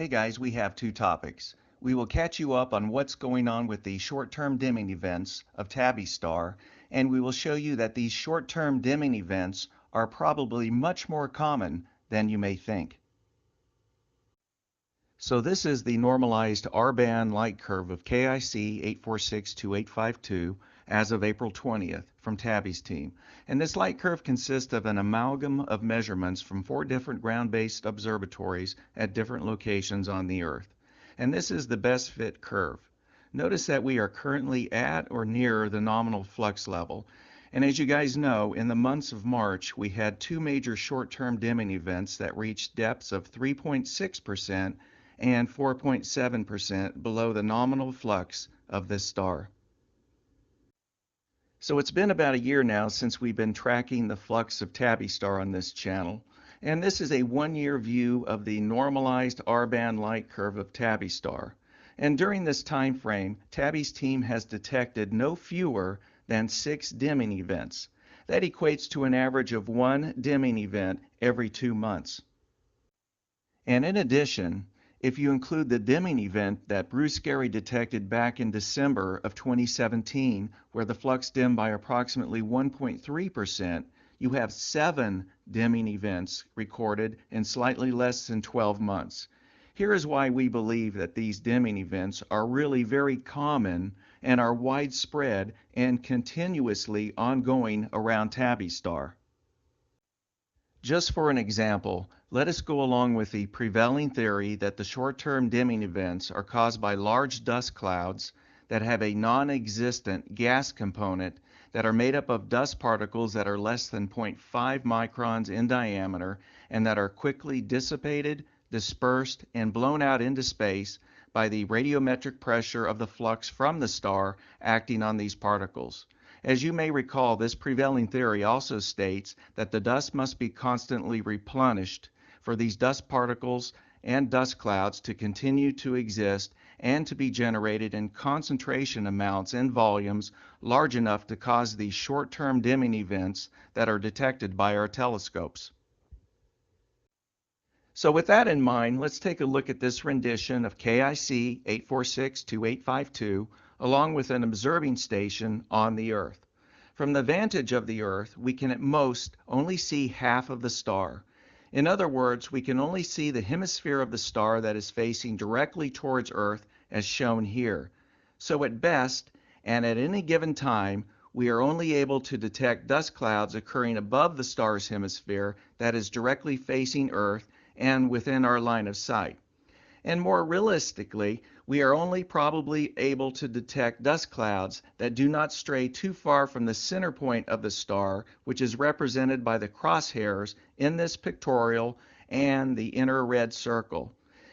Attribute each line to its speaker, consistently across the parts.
Speaker 1: Hey guys, we have two topics. We will catch you up on what's going on with the short-term dimming events of Tabby star, and we will show you that these short-term dimming events are probably much more common than you may think. So this is the normalized R-band light curve of KIC 8462852 as of April 20th from Tabby's team. And this light curve consists of an amalgam of measurements from 4 different ground-based observatories at different locations on the Earth. And this is the best fit curve. Notice that we are currently at or near the nominal flux level. And as you guys know, in the months of March, we had 2 major short-term dimming events that reached depths of 3.6% and 4.7% below the nominal flux of this star. So it's been about a year now since we've been tracking the flux of Tabby star on this channel, and this is a 1-year view of the normalized R-band light curve of Tabby star. And during this time frame, Tabby's team has detected no fewer than 6 dimming events. That equates to an average of 1 dimming event every 2 months. And in addition, if you include the dimming event that Bruce Gary detected back in December of 2017, where the flux dimmed by approximately 1.3%, you have 7 dimming events recorded in slightly less than 12 months. Here is why we believe that these dimming events are really very common and are widespread and continuously ongoing around Tabby star. Just for an example, let us go along with the prevailing theory that the short-term dimming events are caused by large dust clouds that have a non-existent gas component that are made up of dust particles that are less than 0.5 microns in diameter and that are quickly dissipated, dispersed, and blown out into space by the radiometric pressure of the flux from the star acting on these particles. As you may recall, this prevailing theory also states that the dust must be constantly replenished for these dust particles and dust clouds to continue to exist and to be generated in concentration amounts and volumes large enough to cause these short-term dimming events that are detected by our telescopes. So with that in mind, let's take a look at this rendition of KIC 8462852 along with an observing station on the Earth. From the vantage of the Earth, we can at most only see half of the star. In other words, we can only see the hemisphere of the star that is facing directly towards Earth as shown here. So at best, and at any given time, we are only able to detect dust clouds occurring above the star's hemisphere that is directly facing Earth and within our line of sight. And more realistically, we are only probably able to detect dust clouds that do not stray too far from the center point of the star, which is represented by the crosshairs in this pictorial and the inner red circle.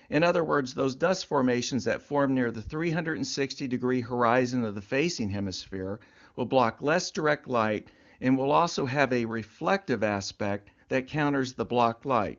Speaker 1: In other words, those dust formations that form near the 360-degree horizon of the facing hemisphere will block less direct light and will also have a reflective aspect that counters the blocked light.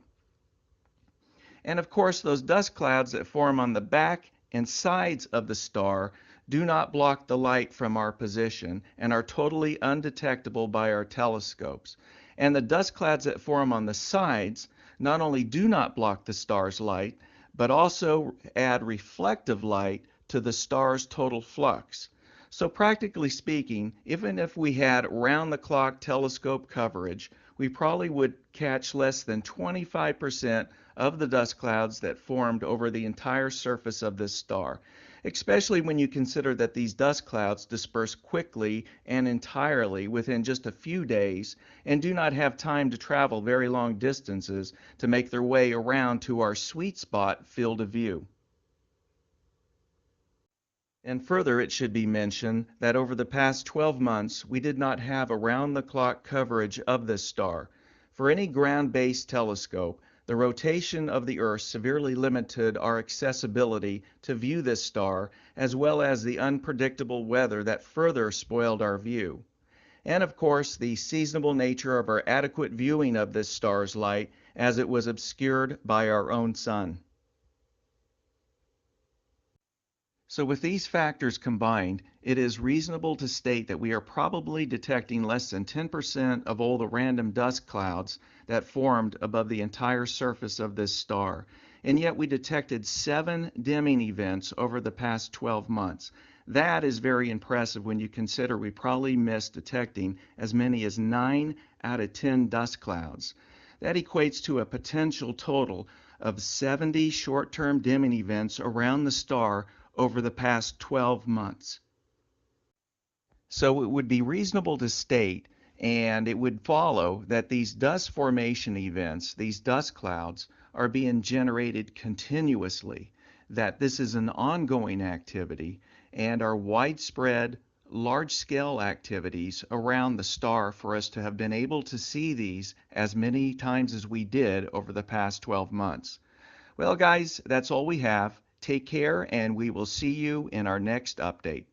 Speaker 1: And of course, those dust clouds that form on the back and sides of the star do not block the light from our position and are totally undetectable by our telescopes. And the dust clouds that form on the sides not only do not block the star's light, but also add reflective light to the star's total flux. So practically speaking, even if we had round-the-clock telescope coverage, we probably would catch less than 25% of the dust clouds that formed over the entire surface of this star, especially when you consider that these dust clouds disperse quickly and entirely within just a few days and do not have time to travel very long distances to make their way around to our sweet spot field of view. And further, it should be mentioned that over the past 12 months, we did not have around-the-clock coverage of this star. For any ground-based telescope, the rotation of the Earth severely limited our accessibility to view this star, as well as the unpredictable weather that further spoiled our view. And of course, the seasonable nature of our adequate viewing of this star's light, as it was obscured by our own sun. So with these factors combined, it is reasonable to state that we are probably detecting less than 10% of all the random dust clouds that formed above the entire surface of this star. and yet we detected 7 dimming events over the past 12 months. That is very impressive when you consider we probably missed detecting as many as 9 out of 10 dust clouds. That equates to a potential total of 70 short-term dimming events around the star over the past 12 months. So it would be reasonable to state, and it would follow, that these dust formation events, these dust clouds, are being generated continuously, that this is an ongoing activity, and are widespread, large-scale activities around the star for us to have been able to see these as many times as we did over the past 12 months. Well, guys, that's all we have. Take care, and we will see you in our next update.